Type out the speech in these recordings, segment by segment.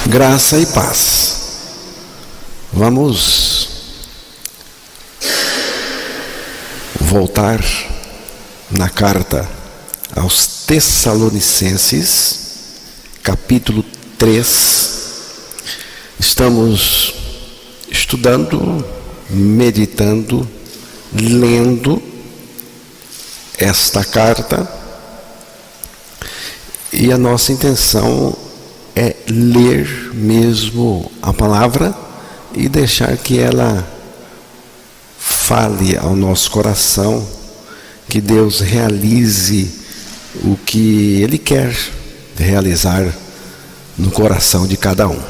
Graça e paz. Vamos voltar na carta aos Tessalonicenses, capítulo 3. Estamos estudando, meditando, lendo esta carta, e a nossa intenção é ler mesmo a palavra e deixar que ela fale ao nosso coração, que Deus realize o que Ele quer realizar no coração de cada um.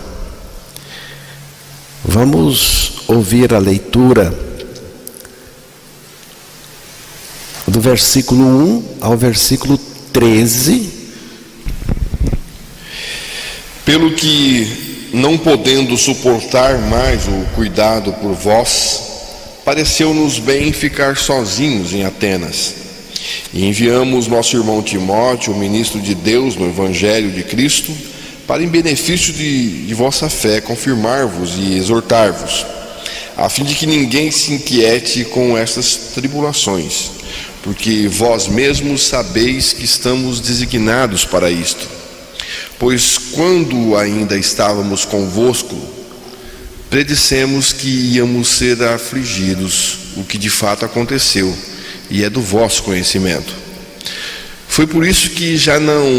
Vamos ouvir a leitura do versículo 1 ao versículo 13. Pelo que, não podendo suportar mais o cuidado por vós, pareceu-nos bem ficar sozinhos em Atenas. E enviamos nosso irmão Timóteo, o ministro de Deus no Evangelho de Cristo, para, em benefício de vossa fé, confirmar-vos e exortar-vos, a fim de que ninguém se inquiete com estas tribulações, porque vós mesmos sabeis que estamos designados para isto. Pois quando ainda estávamos convosco, predissemos que íamos ser afligidos, o que de fato aconteceu, e é do vosso conhecimento. Foi por isso que, já não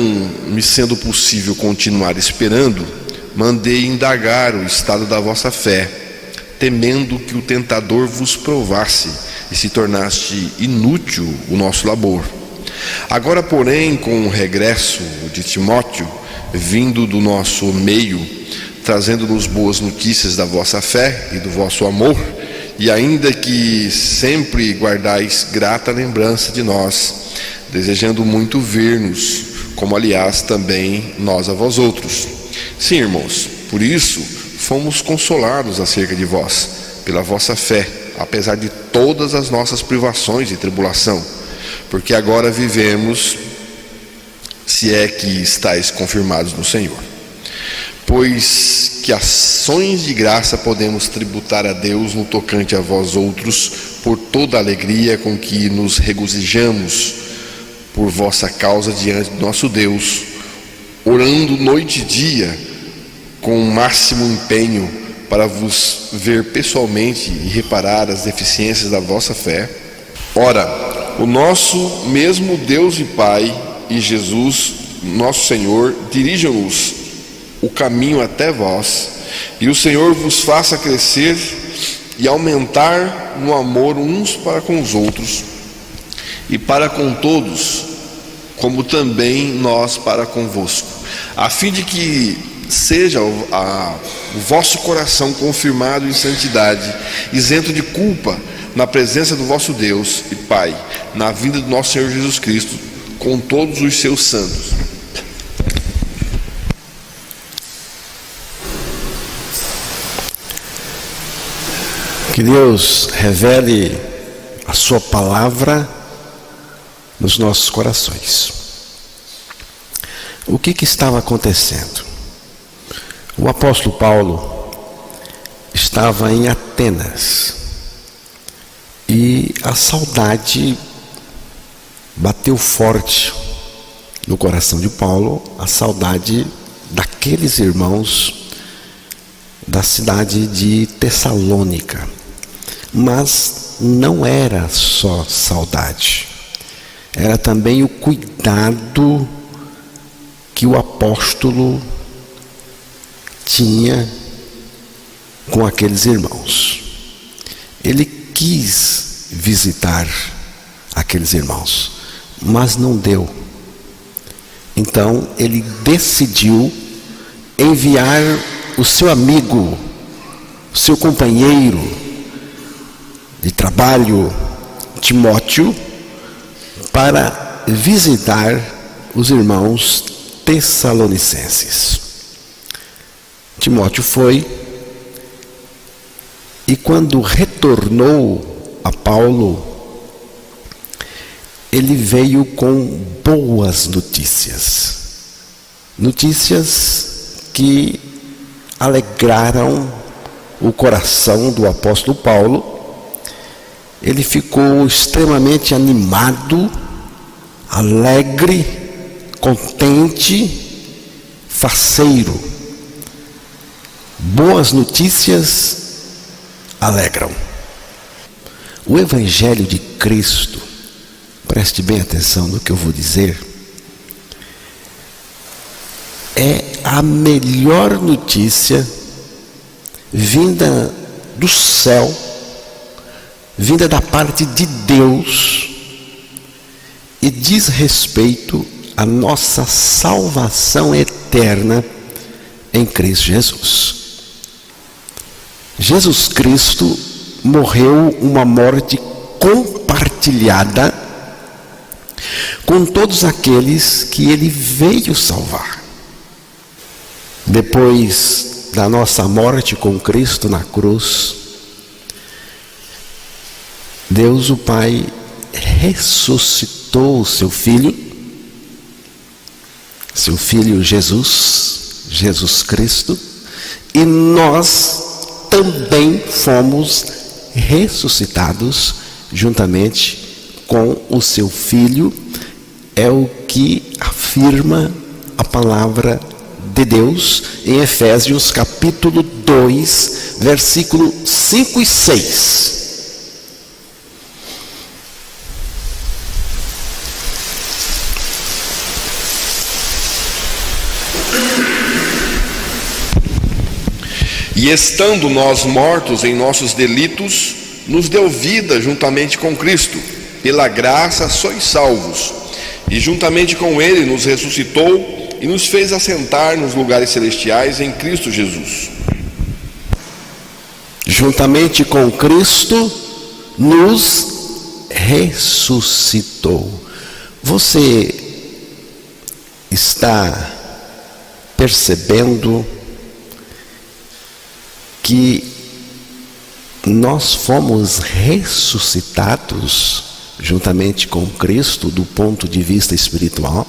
me sendo possível continuar esperando, mandei indagar o estado da vossa fé, temendo que o tentador vos provasse e se tornasse inútil o nosso labor. Agora, porém, com o regresso de Timóteo, vindo do nosso meio, trazendo-nos boas notícias da vossa fé e do vosso amor, e ainda que sempre guardais grata lembrança de nós, desejando muito ver-nos, como aliás também nós a vós outros. Sim, irmãos, por isso fomos consolados acerca de vós, pela vossa fé, apesar de todas as nossas privações e tribulação, porque agora vivemos, se é que estáis confirmados no Senhor. Pois que ações de graça podemos tributar a Deus no tocante a vós outros, por toda a alegria com que nos regozijamos por vossa causa diante do nosso Deus, orando noite e dia com o máximo empenho para vos ver pessoalmente e reparar as deficiências da vossa fé. Ora, o nosso mesmo Deus e Pai e Jesus, nosso Senhor, dirijam-nos o caminho até vós, e o Senhor vos faça crescer e aumentar no amor uns para com os outros e para com todos, como também nós para convosco, a fim de que seja o vosso coração confirmado em santidade, isento de culpa, na presença do vosso Deus e Pai, na vinda do nosso Senhor Jesus Cristo, com todos os seus santos. Que Deus revele a sua palavra nos nossos corações. O que estava acontecendo? O apóstolo Paulo estava em Atenas e a saudade bateu forte no coração de Paulo, a saudade daqueles irmãos da cidade de Tessalônica. Mas não era só saudade, era também o cuidado que o apóstolo tinha com aqueles irmãos. Ele quis visitar aqueles irmãos, mas não deu. Então ele decidiu enviar o seu amigo, o seu companheiro de trabalho, Timóteo, para visitar os irmãos tessalonicenses. Timóteo foi, e quando retornou a Paulo, ele veio com boas notícias. Notícias que alegraram o coração do apóstolo Paulo. Ele ficou extremamente animado, alegre, contente, faceiro. Boas notícias alegram. O Evangelho de Cristo, preste bem atenção no que eu vou dizer, é a melhor notícia vinda do céu, vinda da parte de Deus, e diz respeito à nossa salvação eterna em Cristo Jesus. Jesus Cristo morreu uma morte compartilhada com todos aqueles que Ele veio salvar. Depois da nossa morte com Cristo na cruz, Deus o Pai ressuscitou o seu Filho Jesus Cristo, e nós também fomos ressuscitados juntamente com o seu Filho. É o que afirma a palavra de Deus em Efésios capítulo 2, versículo 5 e 6. E estando nós mortos em nossos delitos, nos deu vida juntamente com Cristo. Pela graça sois salvos. E juntamente com Ele nos ressuscitou e nos fez assentar nos lugares celestiais em Cristo Jesus. Juntamente com Cristo nos ressuscitou. Você está percebendo que nós fomos ressuscitados juntamente com Cristo do ponto de vista espiritual?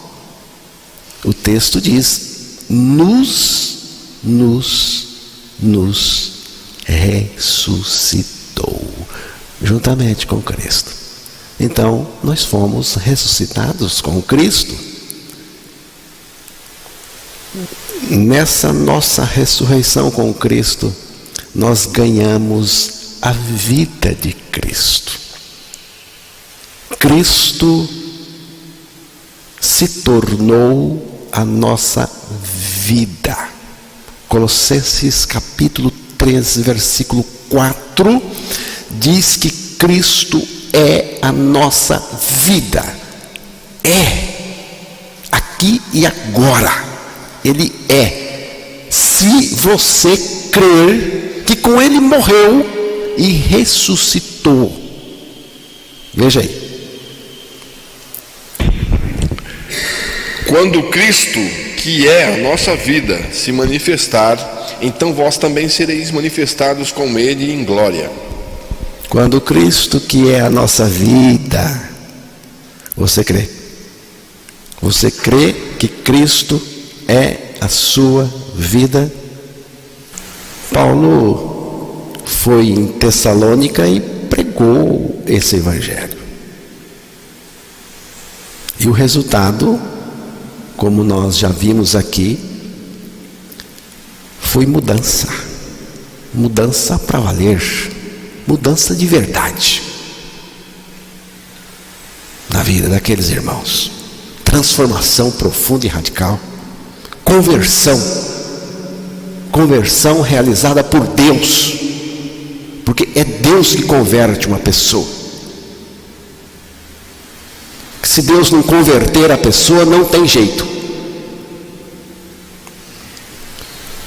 O texto diz: nos ressuscitou juntamente com Cristo. Então, nós fomos ressuscitados com Cristo. Nessa nossa ressurreição com Cristo, nós ganhamos a vida de Cristo. Cristo se tornou a nossa vida. Colossenses capítulo 3, versículo 4, diz que Cristo é a nossa vida. Aqui e agora. Ele é. Se você crer que com Ele morreu e ressuscitou. Veja aí. Quando Cristo, que é a nossa vida, se manifestar, então vós também sereis manifestados com Ele em glória. Quando Cristo, que é a nossa vida, você crê? Você crê que Cristo é a sua vida? Paulo foi em Tessalônica e pregou esse evangelho. E o resultado, como nós já vimos aqui, foi mudança. Mudança para valer. Mudança de verdade na vida daqueles irmãos. Transformação profunda e radical. Conversão realizada por Deus, porque é Deus que converte uma pessoa. Se Deus não converter a pessoa, não tem jeito.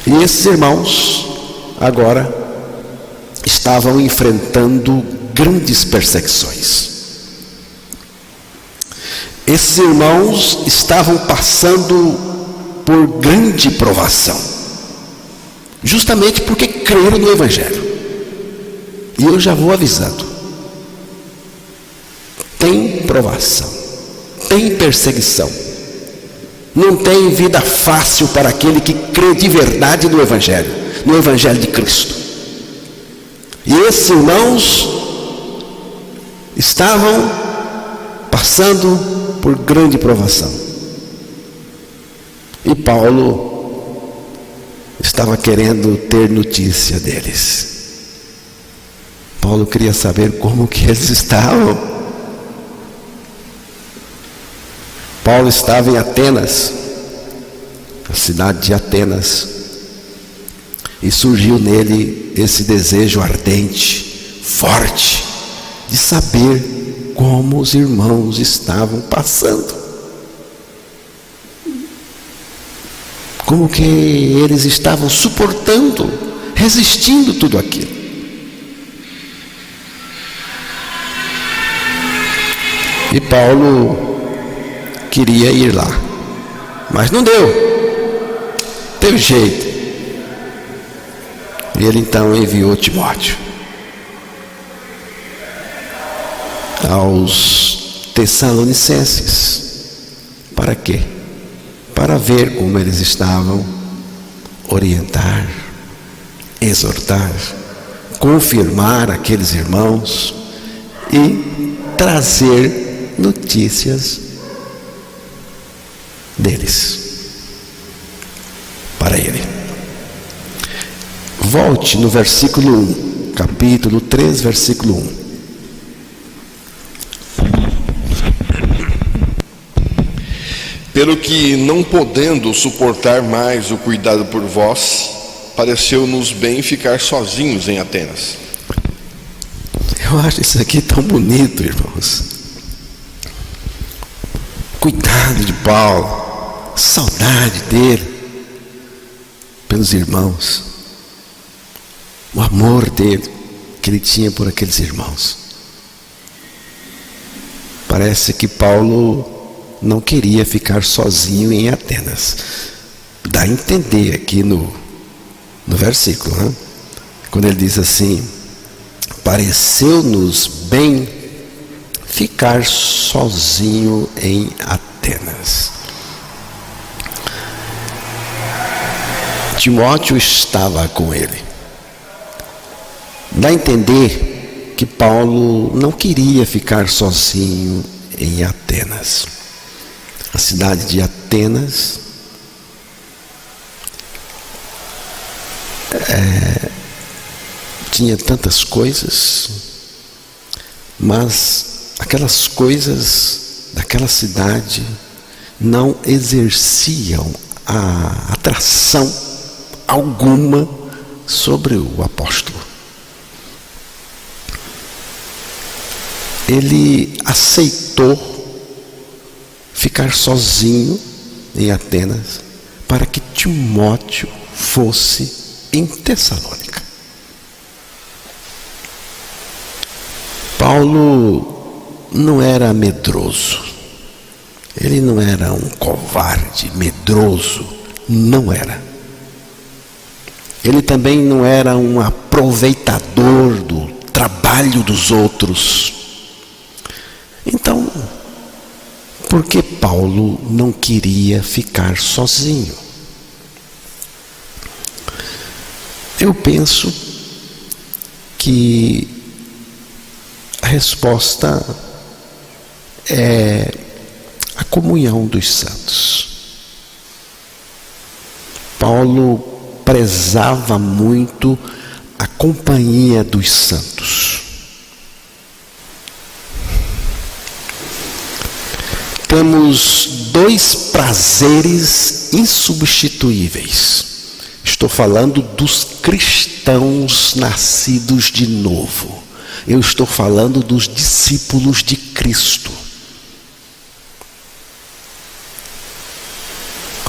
E esses irmãos agora estavam enfrentando grandes perseguições. Esses irmãos estavam passando por grande provação, justamente porque creram no Evangelho. E eu já vou avisando: tem provação, tem perseguição, não tem vida fácil para aquele que crê de verdade no Evangelho. no Evangelho de Cristo. E esses irmãos estavam passando por grande provação. E Paulo estava querendo ter notícia deles. Paulo queria saber como que eles estavam. Paulo estava em Atenas, a cidade de Atenas, e surgiu nele esse desejo ardente, forte, de saber como os irmãos estavam passando. Como que eles estavam suportando, resistindo tudo aquilo. E Paulo queria ir lá, mas não deu, teve jeito. E ele então enviou Timóteo aos Tessalonicenses. Para quê? Para ver como eles estavam, orientar, exortar, confirmar aqueles irmãos e trazer notícias deles para ele. Volte no versículo 1, capítulo 3, versículo 1. Pelo que, não podendo suportar mais o cuidado por vós, pareceu-nos bem ficar sozinhos em Atenas. Eu acho isso aqui tão bonito, irmãos. Cuidado de Paulo, saudade dele pelos irmãos, o amor dele que ele tinha por aqueles irmãos. Parece que Paulo não queria ficar sozinho em Atenas. Dá a entender aqui no versículo, né? Quando ele diz assim: pareceu-nos bem ficar sozinho em Atenas. Timóteo estava com ele. Dá a entender que Paulo não queria ficar sozinho em Atenas. A cidade de Atenas tinha tantas coisas, mas aquelas coisas daquela cidade não exerciam a atração alguma sobre o apóstolo. Ele aceitou ficar sozinho em Atenas para que Timóteo fosse em Tessalônica. Paulo não era medroso, ele não era um covarde, medroso, não era. Ele também não era um aproveitador do trabalho dos outros. Então, por que Paulo não queria ficar sozinho? Eu penso que a resposta é a comunhão dos santos. Paulo prezava muito a companhia dos santos. Temos dois prazeres insubstituíveis. Estou falando dos cristãos nascidos de novo. Eu estou falando dos discípulos de Cristo.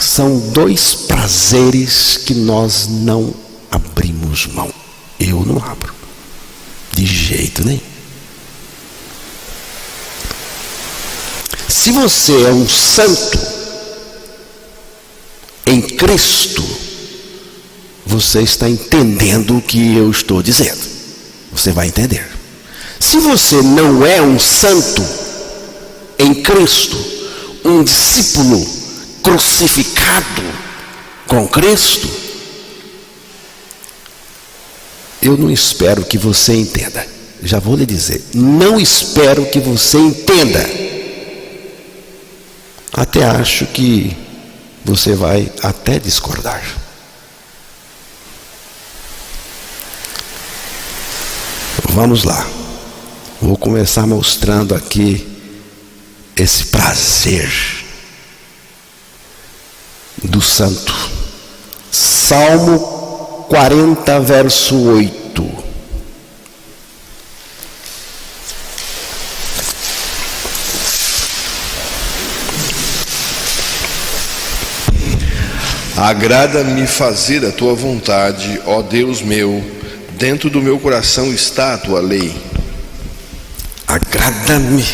São dois prazeres que nós não abrimos mão. Eu não abro, de jeito nenhum. Se você é um santo em Cristo, você está entendendo o que eu estou dizendo. Você vai entender. Se você não é um santo em Cristo, um discípulo crucificado com Cristo, eu não espero que você entenda. Já vou lhe dizer, não espero que você entenda. Até acho que você vai até discordar. Vamos lá. Vou começar mostrando aqui esse prazer do santo. Salmo 40, verso 8. Agrada-me fazer a tua vontade, ó Deus meu, dentro do meu coração está a tua lei. Agrada-me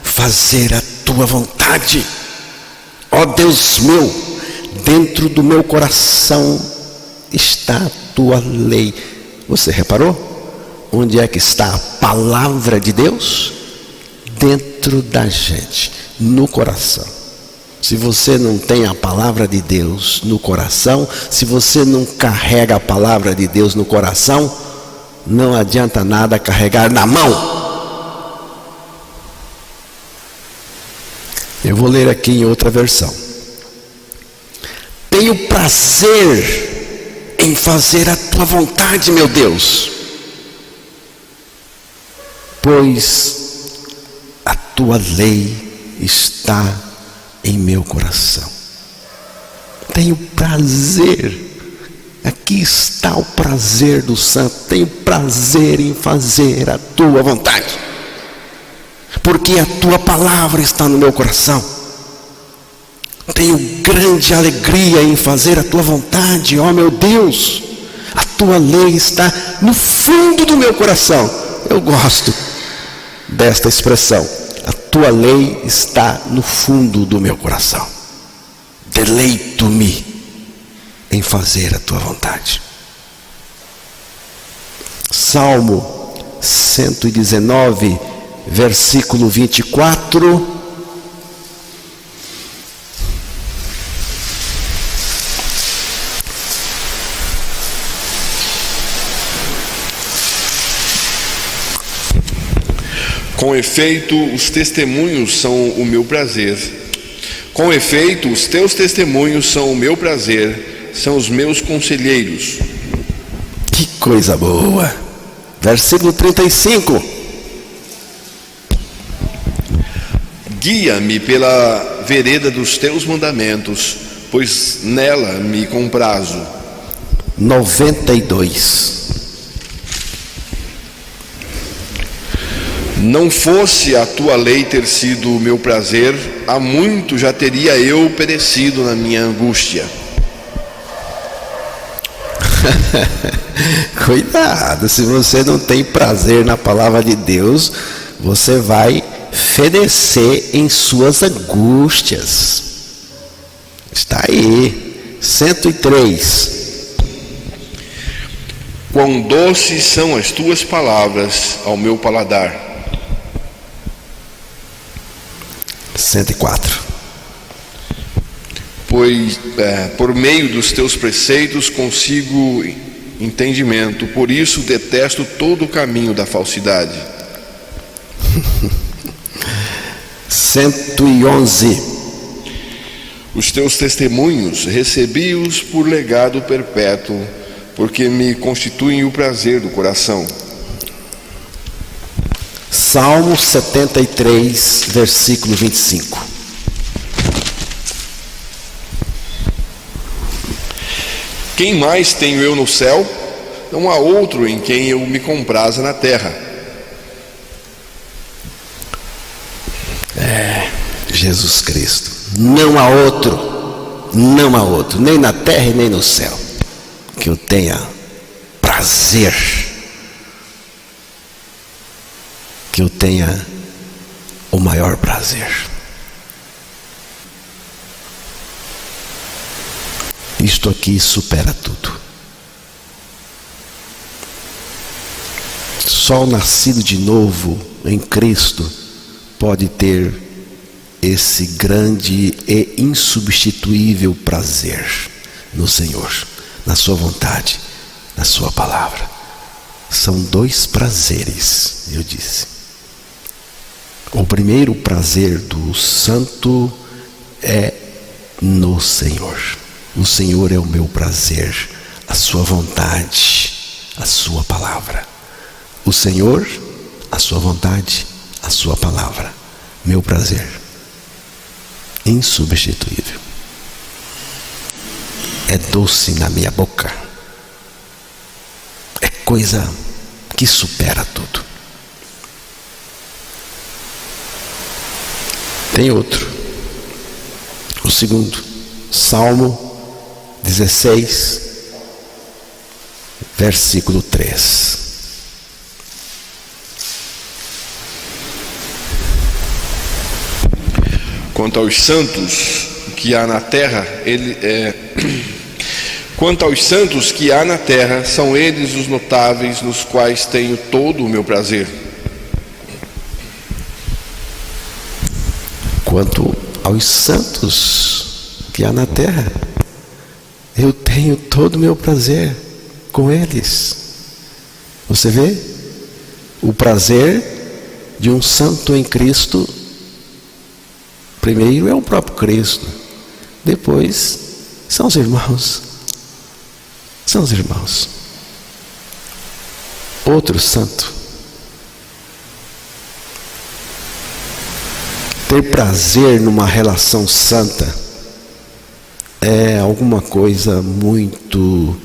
fazer a tua vontade, ó Deus meu, dentro do meu coração está a tua lei. Você reparou? Onde é que está a palavra de Deus? Dentro da gente, no coração. Se você não tem a palavra de Deus no coração, se você não carrega a palavra de Deus no coração, não adianta nada carregar na mão. Eu vou ler aqui em outra versão. Tenho prazer em fazer a tua vontade, meu Deus, pois a tua lei está em meu coração. Tenho prazer, aqui está o prazer do santo. Tenho prazer em fazer a tua vontade, porque a tua palavra está no meu coração. Tenho grande alegria em fazer a tua vontade, ó meu Deus. A tua lei está no fundo do meu coração. Eu gosto desta expressão. A tua lei está no fundo do meu coração. Deleito-me em fazer a tua vontade. Salmo 119, versículo 24. Com efeito, os testemunhos são o meu prazer. Com efeito, os teus testemunhos são o meu prazer, são os meus conselheiros. Que coisa boa! Versículo 35. Guia-me pela vereda dos teus mandamentos, pois nela me comprazo. 92. Não fosse a tua lei ter sido o meu prazer, há muito já teria eu perecido na minha angústia. Cuidado, se você não tem prazer na palavra de Deus, você vai fenecer em suas angústias. Está aí, 103. Quão doces são as tuas palavras ao meu paladar. 104. Pois por meio dos teus preceitos consigo entendimento, por isso detesto todo o caminho da falsidade. 111. Os teus testemunhos recebi-os por legado perpétuo, porque me constituem o prazer do coração. Salmo 73, versículo 25. Quem mais tenho eu no céu? Não há outro em quem eu me compraza na terra. Jesus Cristo. Não há outro, nem na terra e nem no céu, que eu tenha prazer, que eu tenha o maior prazer. Isto aqui supera tudo. Só o nascido de novo em Cristo pode ter esse grande e insubstituível prazer no Senhor, na sua vontade, na sua palavra. São dois prazeres, eu disse. O primeiro prazer do santo é no Senhor. O Senhor é o meu prazer, a sua vontade, a sua palavra. O Senhor, a sua vontade, a sua palavra. Meu prazer. Insubstituível. É doce na minha boca. É coisa que supera tudo. Tem outro. O segundo, Salmo 16, versículo 3. Quanto aos santos que há na terra, Quanto aos santos que há na terra, são eles os notáveis, nos quais tenho todo o meu prazer. Quanto aos santos que há na terra, eu tenho todo o meu prazer com eles. Você vê? O prazer de um santo em Cristo, primeiro é o próprio Cristo, depois são os irmãos. São os irmãos. Outro santo. Ter prazer numa relação santa é alguma coisa muito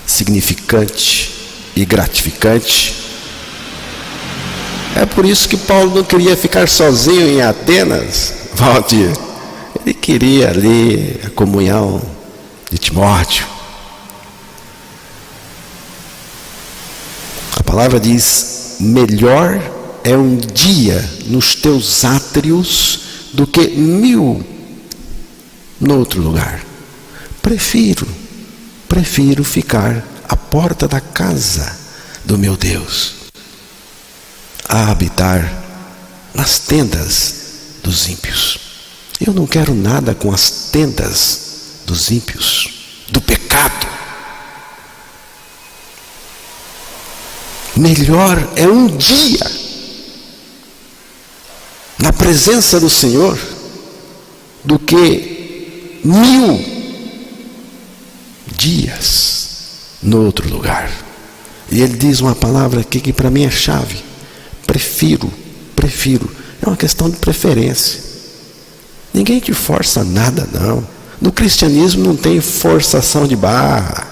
significante e gratificante. É por isso que Paulo não queria ficar sozinho em Atenas, Valdir. Ele queria ali a comunhão de Timóteo. A palavra diz: melhor é um dia nos teus átrios do que 1000 no outro lugar. Prefiro ficar à porta da casa do meu Deus a habitar nas tendas dos ímpios. Eu não quero nada com as tendas dos ímpios, do pecado. Melhor é um dia na presença do Senhor do que 1000 dias no outro lugar. E ele diz uma palavra aqui que para mim é chave. Prefiro. É uma questão de preferência. Ninguém te força nada, não. No cristianismo não tem forçação de barra.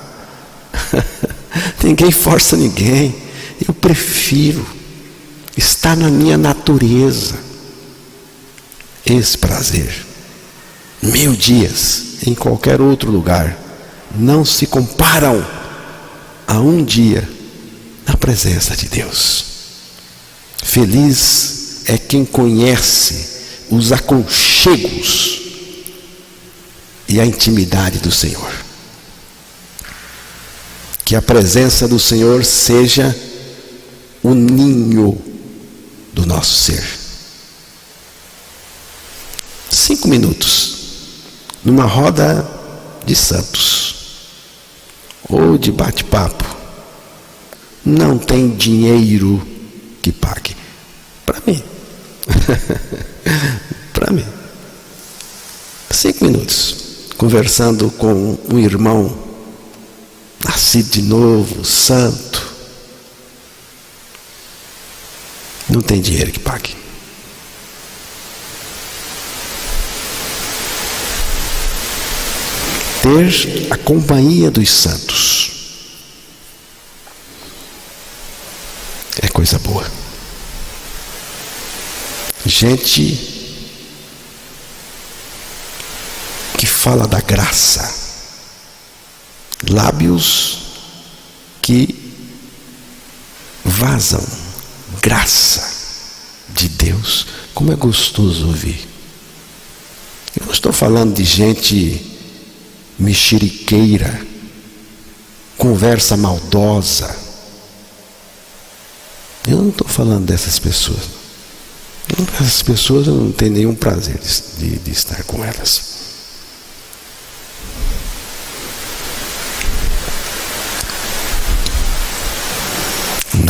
Ninguém força ninguém. Eu prefiro. Está na minha natureza esse prazer. 1000 dias em qualquer outro lugar não se comparam a um dia na presença de Deus. Feliz é quem conhece os aconchegos e a intimidade do Senhor. Que a presença do Senhor seja o ninho do nosso ser. 5 minutos numa roda de santos ou de bate-papo não tem dinheiro que pague. Para mim. Para mim. 5 minutos conversando com um irmão nascido de novo, santo. Não tem dinheiro que pague. Ter a companhia dos santos é coisa boa. Gente que fala da graça, lábios que vazam graça de Deus. Como é gostoso ouvir. Eu não estou falando de gente mexeriqueira, conversa maldosa. Eu não estou falando dessas pessoas. Essas pessoas eu não tenho nenhum prazer de estar com elas.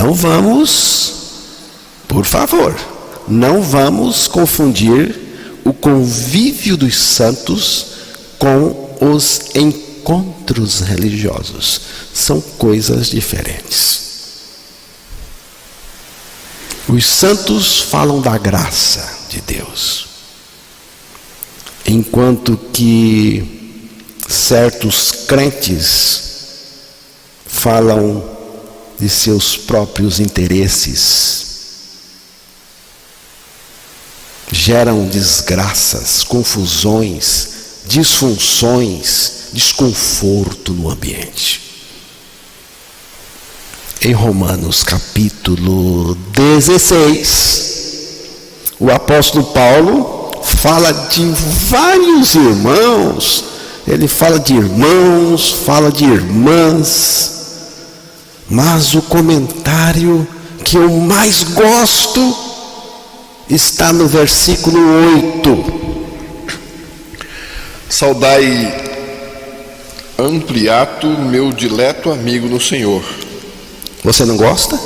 não vamos, por favor, não vamos confundir o convívio dos santos com os encontros religiosos. São coisas diferentes. Os santos falam da graça de Deus, enquanto que certos crentes falam de seus próprios interesses, geram desgraças, confusões, disfunções, desconforto no ambiente. Em Romanos capítulo 16, o apóstolo Paulo fala de vários irmãos. Ele fala de irmãos, fala de irmãs, mas o comentário que eu mais gosto está no versículo 8. Saudai Ampliato, meu dileto amigo no Senhor. Você não gosta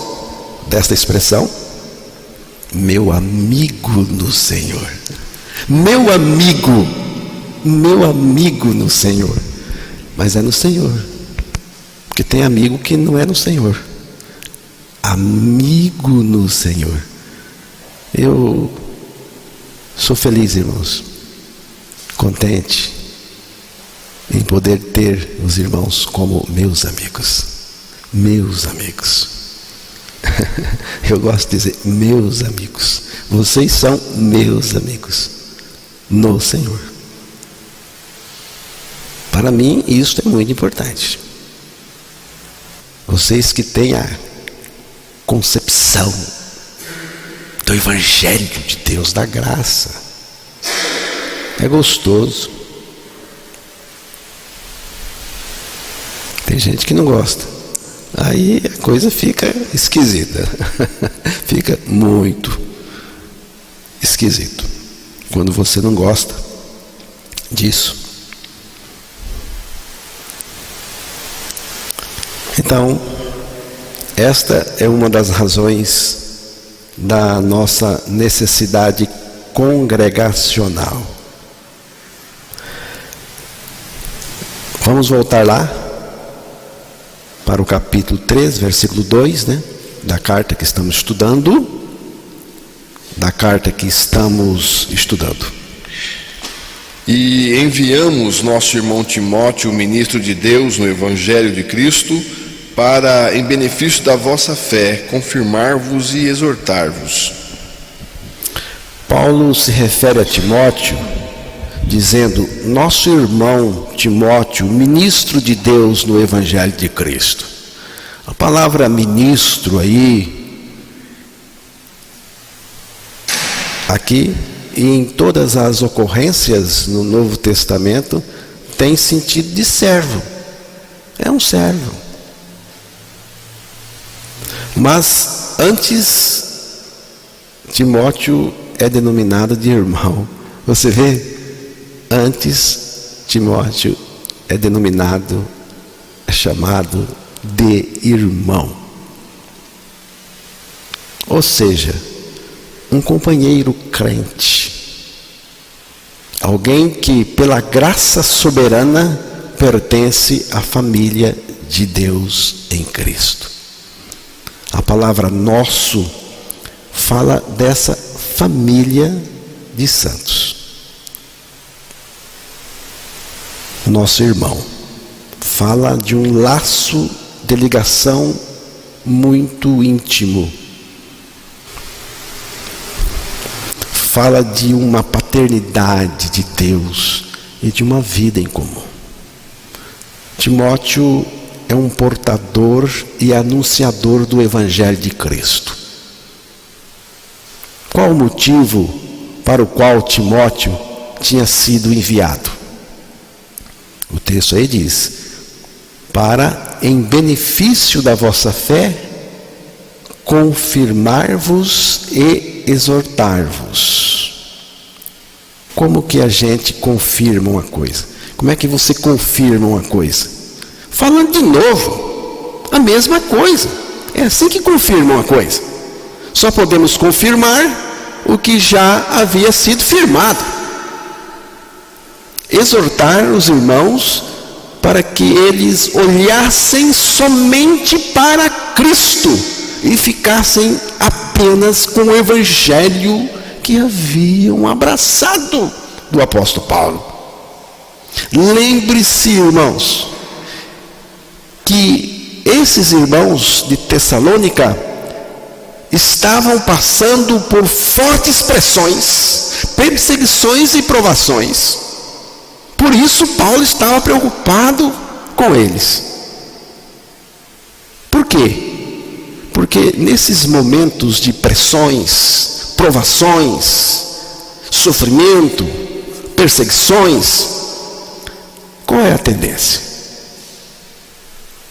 desta expressão? Meu amigo no Senhor. Meu amigo no Senhor. Mas é no Senhor. Porque tem amigo que não é no Senhor. Amigo no Senhor. Eu sou feliz, irmãos, contente em poder ter os irmãos como meus amigos. Meus amigos. Eu gosto de dizer meus amigos. Vocês são meus amigos no Senhor. Para mim isso é muito importante. Vocês que têm a concepção do Evangelho de Deus, da graça. É gostoso. Tem gente que não gosta. Aí a coisa fica esquisita. Fica muito esquisito quando você não gosta disso. Então, esta é uma das razões da nossa necessidade congregacional. Vamos voltar lá para o capítulo 3, versículo 2, da carta que estamos estudando. E enviamos nosso irmão Timóteo, ministro de Deus no Evangelho de Cristo, para, em benefício da vossa fé, confirmar-vos e exortar-vos. Paulo se refere a Timóteo, dizendo, nosso irmão Timóteo, ministro de Deus no Evangelho de Cristo. A palavra ministro aí, aqui e em todas as ocorrências no Novo Testamento, tem sentido de servo. É um servo. Mas antes, Timóteo é denominado de irmão. Você vê? Antes, Timóteo é chamado de irmão. Ou seja, um companheiro crente. Alguém que, pela graça soberana, pertence à família de Deus em Cristo. A palavra nosso fala dessa família de santos. Nosso irmão fala de um laço de ligação muito íntimo. Fala de uma paternidade de Deus e de uma vida em comum. Timóteo é um portador e anunciador do Evangelho de Cristo. Qual o motivo para o qual Timóteo tinha sido enviado? O texto aí diz, para, em benefício da vossa fé, confirmar-vos e exortar-vos. Como que a gente confirma uma coisa? Como é que você confirma uma coisa? Falando de novo, a mesma coisa. É assim que confirma uma coisa. Só podemos confirmar o que já havia sido firmado. Exortar os irmãos para que eles olhassem somente para Cristo e ficassem apenas com o evangelho que haviam abraçado do apóstolo Paulo. Lembre-se, irmãos, que esses irmãos de Tessalônica estavam passando por fortes pressões, perseguições e provações. Por isso Paulo estava preocupado com eles. Por quê? Porque nesses momentos de pressões, provações, sofrimento, perseguições, qual é a tendência?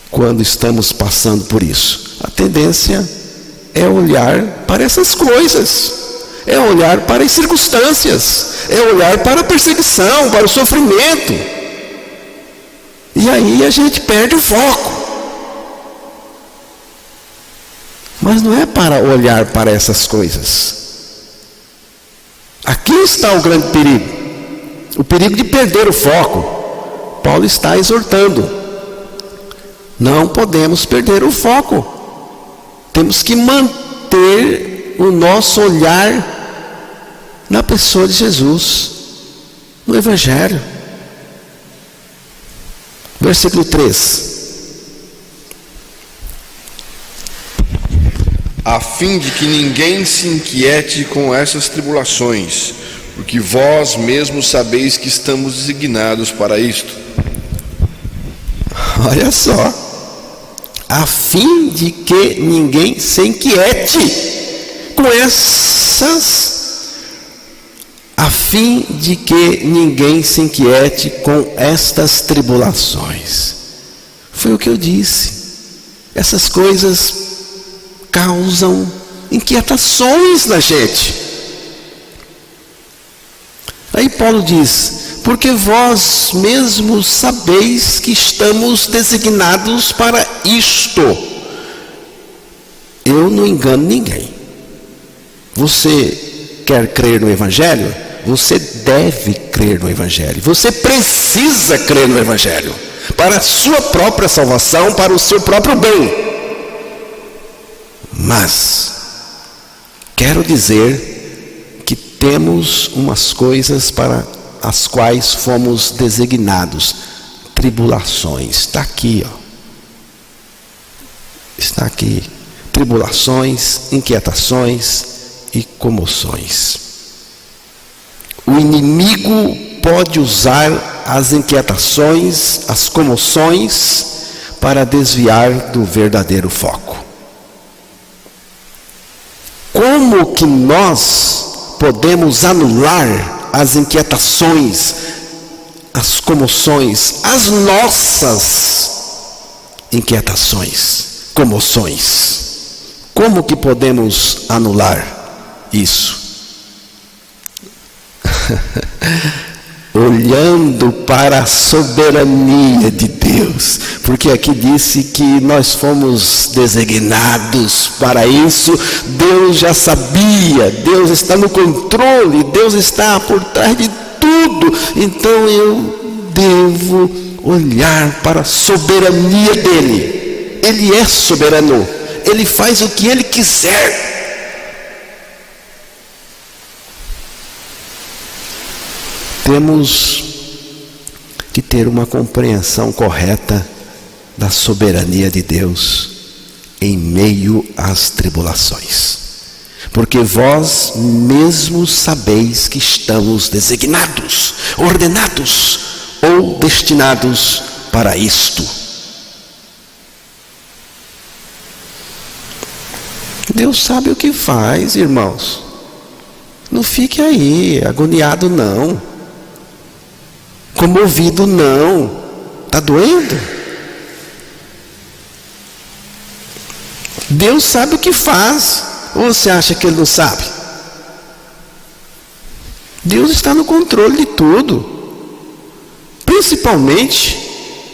Quando estamos passando por isso, a tendência é olhar para essas coisas, é olhar para as circunstâncias, é olhar para a perseguição, para o sofrimento. E aí a gente perde o foco. Mas não é para olhar para essas coisas. Aqui está o grande perigo. O perigo de perder o foco. Paulo está exortando. Não podemos perder o foco. Temos que manter o nosso olhar na pessoa de Jesus, no Evangelho. Versículo 3. A fim de que ninguém se inquiete com essas tribulações, porque vós mesmos sabeis que estamos designados para isto. Olha só. A fim de que ninguém se inquiete com essas. A fim de que ninguém se inquiete com estas tribulações. Foi o que eu disse. Essas coisas causam inquietações na gente. Aí Paulo diz: porque vós mesmos sabeis que estamos designados para isto. Eu não engano ninguém. Você quer crer no Evangelho? Você deve crer no Evangelho. Você precisa crer no Evangelho para a sua própria salvação, para o seu próprio bem. Mas quero dizer que temos umas coisas para as quais fomos designados. Tribulações. Está aqui, ó. Está aqui. Tribulações, inquietações e comoções. O inimigo pode usar as inquietações, as comoções, para desviar do verdadeiro foco. Como que nós podemos anular as inquietações, as comoções, as nossas inquietações, comoções? Como que podemos anular isso? Olhando para a soberania de Deus, porque aqui disse que nós fomos designados para isso. Deus já sabia, Deus está no controle, Deus está por trás de tudo. Então eu devo olhar para a soberania dele. Ele é soberano, ele faz o que ele quiser. Temos que ter uma compreensão correta da soberania de Deus em meio às tribulações. Porque vós mesmos sabeis que estamos designados, ordenados ou destinados para isto. Deus sabe o que faz, irmãos. Não fique aí agoniado, não. Comovido, não. Está doendo? Deus sabe o que faz. Ou você acha que Ele não sabe? Deus está no controle de tudo. Principalmente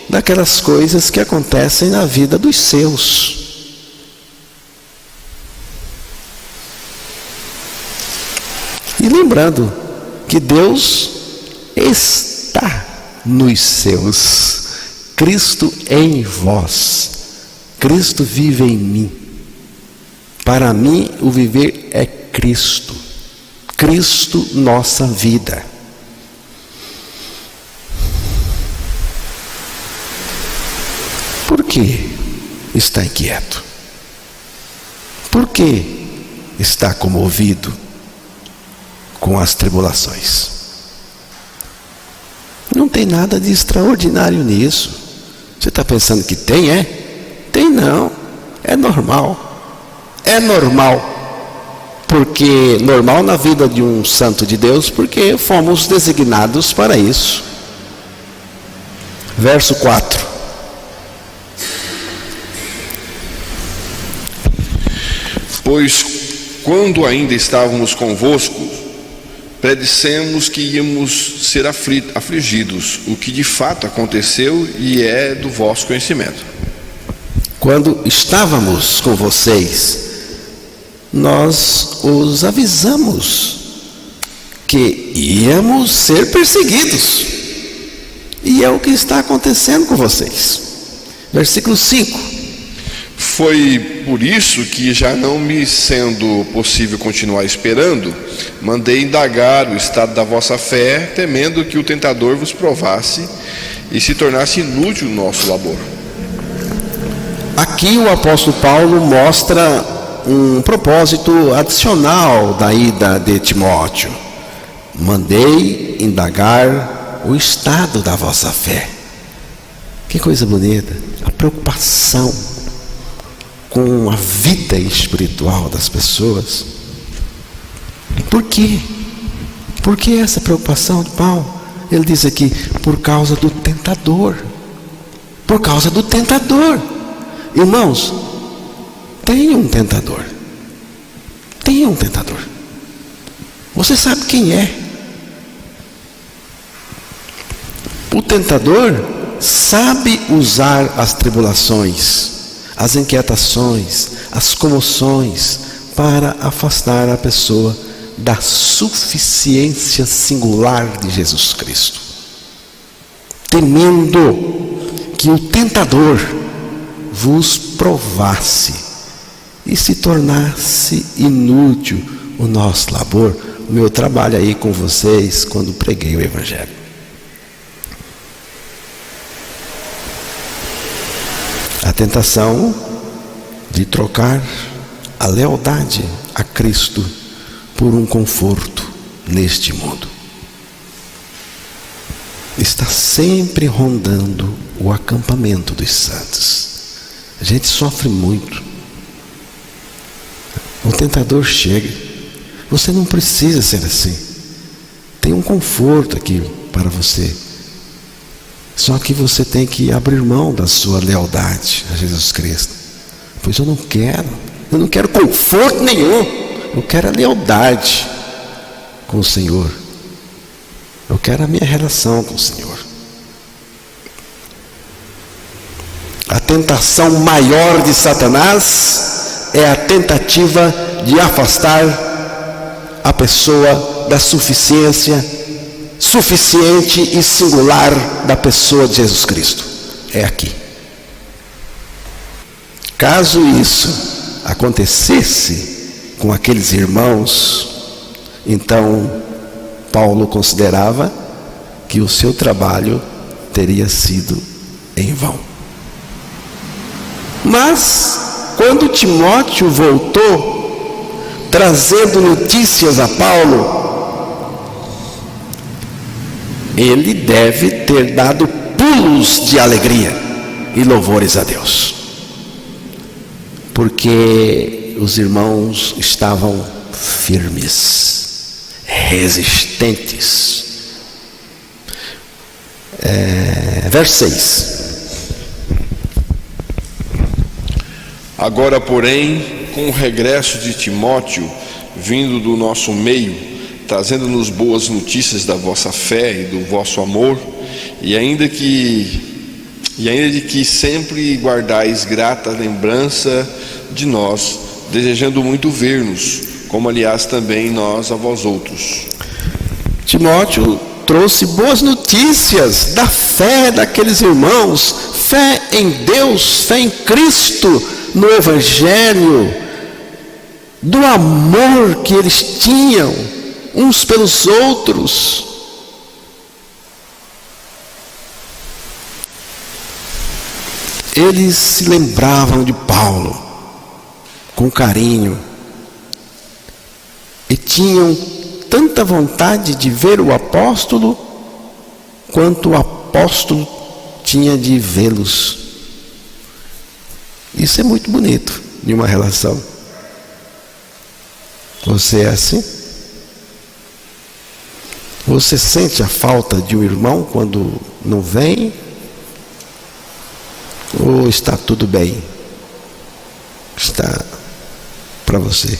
daquelas coisas que acontecem na vida dos seus. E lembrando que Deus está nos céus, Cristo em vós, Cristo vive em mim. Para mim o viver é Cristo, Cristo nossa vida. Por que está inquieto? Por que está comovido com as tribulações? Não tem nada de extraordinário nisso. Você está pensando que tem, é? Tem não, é normal. É normal. Porque normal na vida de um santo de Deus, porque fomos designados para isso. Verso 4. Pois quando ainda estávamos convosco, predissemos que íamos ser afligidos, o que de fato aconteceu e é do vosso conhecimento. Quando estávamos com vocês, nós os avisamos que íamos ser perseguidos. E é o que está acontecendo com vocês. Versículo 5. Foi por isso que, já não me sendo possível continuar esperando, mandei indagar o estado da vossa fé, temendo que o tentador vos provasse e se tornasse inútil o nosso labor. Aqui o apóstolo Paulo mostra um propósito adicional da ida de Timóteo. Mandei indagar o estado da vossa fé. Que coisa bonita, a preocupação com a vida espiritual das pessoas. Por quê? Por que essa preocupação de Paulo? Ele diz aqui, por causa do tentador. Por causa do tentador. Irmãos, tem um tentador. Tem um tentador. Você sabe quem é. O tentador sabe usar as tribulações, as inquietações, as comoções, para afastar a pessoa da suficiência singular de Jesus Cristo. Temendo que o tentador vos provasse e se tornasse inútil o nosso labor, o meu trabalho aí com vocês quando preguei o Evangelho. A tentação de trocar a lealdade a Cristo por um conforto neste mundo está sempre rondando o acampamento dos santos. A gente sofre muito. O tentador chega. Você não precisa ser assim. Tem um conforto aqui para você. Só que você tem que abrir mão da sua lealdade a Jesus Cristo. Pois eu não quero conforto nenhum. Eu quero a lealdade com o Senhor. Eu quero a minha relação com o Senhor. A tentação maior de Satanás é a tentativa de afastar a pessoa da suficiência suficiente e singular da pessoa de Jesus Cristo. É aqui. Caso isso acontecesse com aqueles irmãos, então Paulo considerava que o seu trabalho teria sido em vão. Mas quando Timóteo voltou, trazendo notícias a Paulo, ele deve ter dado pulos de alegria e louvores a Deus, porque os irmãos estavam firmes, resistentes. Verso 6. Agora, porém, com o regresso de Timóteo, vindo do nosso meio, trazendo-nos boas notícias da vossa fé e do vosso amor, e ainda de que sempre guardais grata lembrança de nós, desejando muito ver-nos, como aliás também nós a vós outros. Timóteo trouxe boas notícias da fé daqueles irmãos, fé em Deus, fé em Cristo, no Evangelho, do amor que eles tinham uns pelos outros. Eles se lembravam de Paulo com carinho e tinham tanta vontade de ver o apóstolo quanto o apóstolo tinha de vê-los. Isso é muito bonito de uma relação. Você é assim? Você sente a falta de um irmão quando não vem? Ou está tudo bem? Está para você.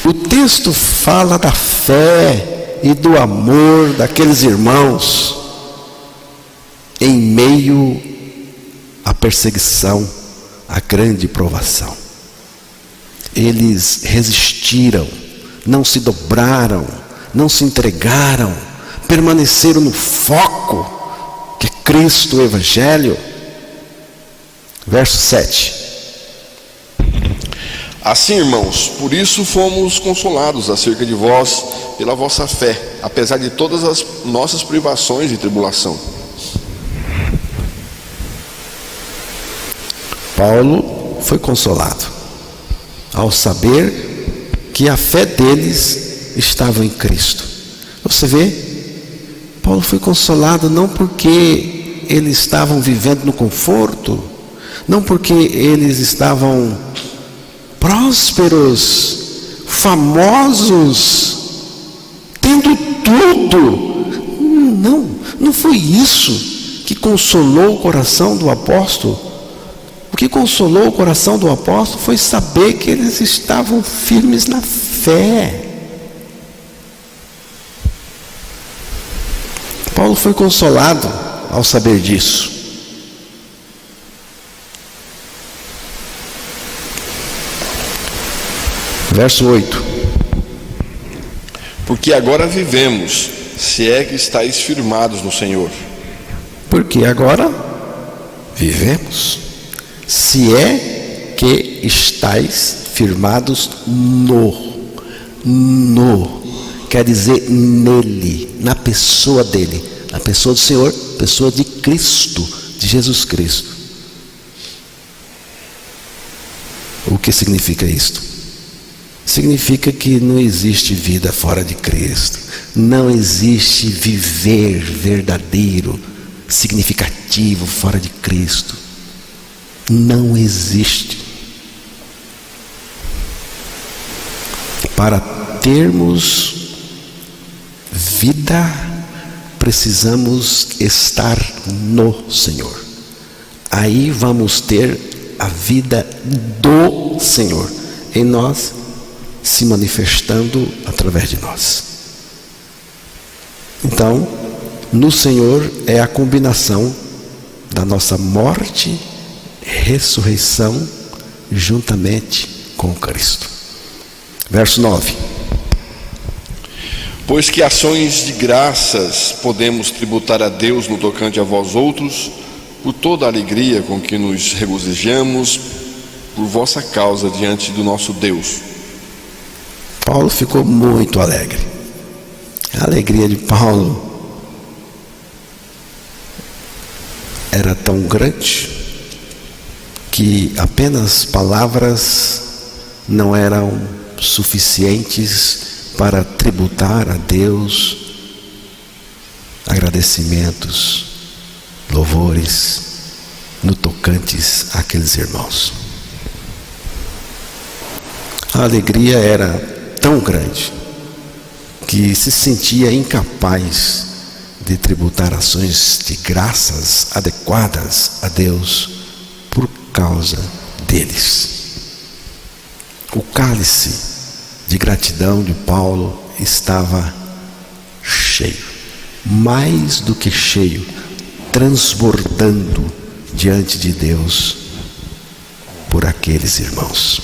O texto fala da fé e do amor daqueles irmãos em meio à perseguição, à grande provação. Eles resistiram, não se dobraram, não se entregaram, permaneceram no foco que é Cristo, o Evangelho. Verso 7. Assim, irmãos, por isso fomos consolados acerca de vós pela vossa fé, apesar de todas as nossas privações e tribulação. Paulo foi consolado ao saber que a fé deles estava em Cristo. Você vê? Paulo foi consolado não porque eles estavam vivendo no conforto, não porque eles estavam prósperos, famosos, tendo tudo. Não foi isso que consolou o coração do apóstolo. O que consolou o coração do apóstolo foi saber que eles estavam firmes na fé. Paulo foi consolado ao saber disso. Verso 8. Porque agora vivemos, se é que estáis firmados no Senhor. Porque agora vivemos, se é que estáis firmados quer dizer nele, na pessoa dele, na pessoa do Senhor, pessoa de Cristo, de Jesus Cristo. O que significa isto? Significa que não existe vida fora de Cristo, não existe viver verdadeiro, significativo fora de Cristo. Não existe. Para termos vida, precisamos estar no Senhor. Aí vamos ter a vida do Senhor em nós, se manifestando através de nós. Então, no Senhor é a combinação da nossa morte, ressurreição, juntamente com Cristo. Verso 9. Pois que ações de graças podemos tributar a Deus no tocante a vós outros, por toda a alegria com que nos regozijamos por vossa causa diante do nosso Deus. Paulo ficou muito alegre. A alegria de Paulo era tão grande que apenas palavras não eram suficientes para tributar a Deus agradecimentos, louvores no tocantes àqueles irmãos. A alegria era tão grande que se sentia incapaz de tributar ações de graças adequadas a Deus por causa deles. O cálice de gratidão de Paulo estava cheio, mais do que cheio, transbordando diante de Deus por aqueles irmãos.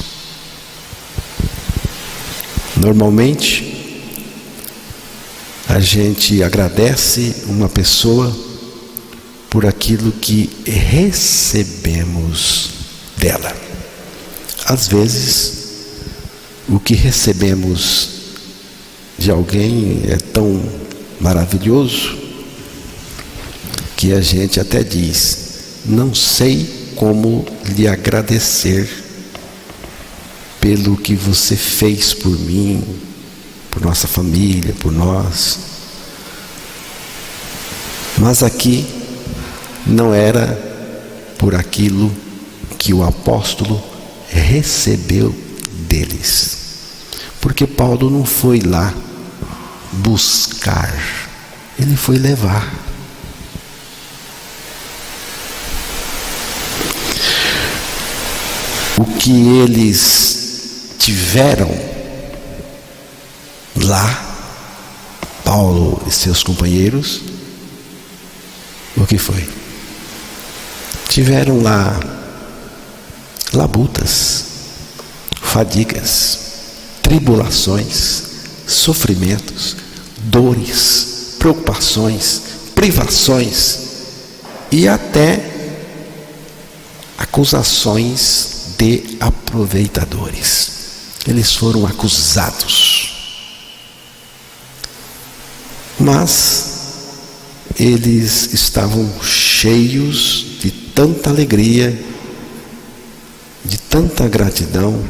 Normalmente, a gente agradece uma pessoa por aquilo que recebemos dela. Às vezes, o que recebemos de alguém é tão maravilhoso que a gente até diz: não sei como lhe agradecer pelo que você fez por mim, por nossa família, por nós. Mas aqui não era por aquilo que o apóstolo recebeu deles, porque Paulo não foi lá buscar, ele foi levar. O que eles tiveram lá, Paulo e seus companheiros, o que foi? Tiveram lá labutas, fadigas, tribulações, sofrimentos, dores, preocupações, privações e até acusações de aproveitadores. Eles foram acusados, mas eles estavam cheios de tanta alegria, de tanta gratidão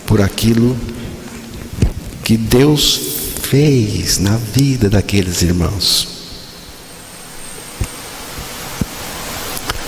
por aquilo que Deus fez na vida daqueles irmãos.